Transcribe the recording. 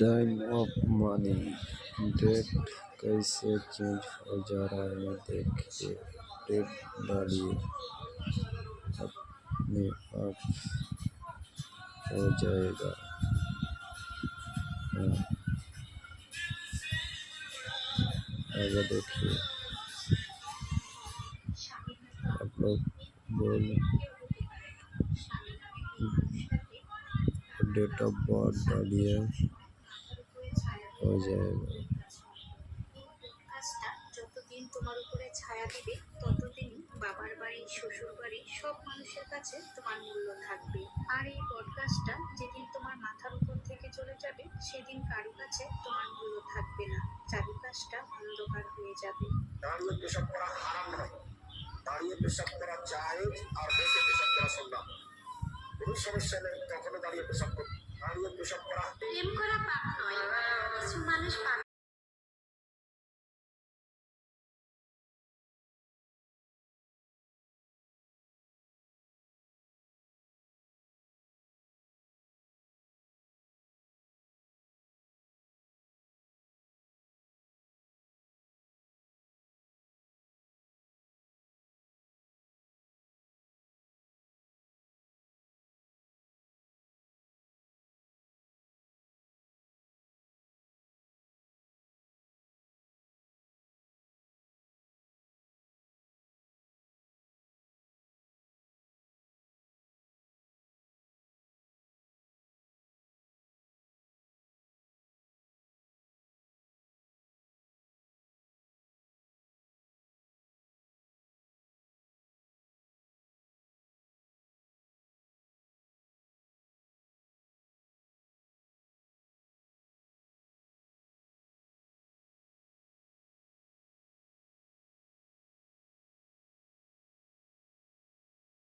Time of money date कैसे change हो जा रहा है देखिए। डेट डालिए अपने आप हो जाएगा। हाँ, आगे देखिए आप लोग बोल डेट ऑफ बर्थ डालिए हो जाएगा। কাজটা যতদিন তোমার উপরে ছায়া দিবে ততদিনই বাবার বাড়ি শ্বশুর বাড়ি সব মানুষের কাছে তোমার মূল্য থাকবে। আর এই পডকাস্টটা যেদিন তোমার মাথার উপর থেকে চলে যাবে সেদিন কারো কাছে তোমার মূল্য থাকবে না, চারিপাশটা অন্ধকার হয়ে যাবে। দাঁড়িয়ে পেশাব করা হারাম নয়, দাঁড়িয়ে পেশাব করা জায়েজ, আর বসে পেশাব করা সুন্নাত। কোনো সমস্যা নেই, তখনও দাঁড়িয়ে পেশাব করতে। দাঁড়িয়ে পেশাব করা প্রেম করা পাপ নয়, কিছু মানুষ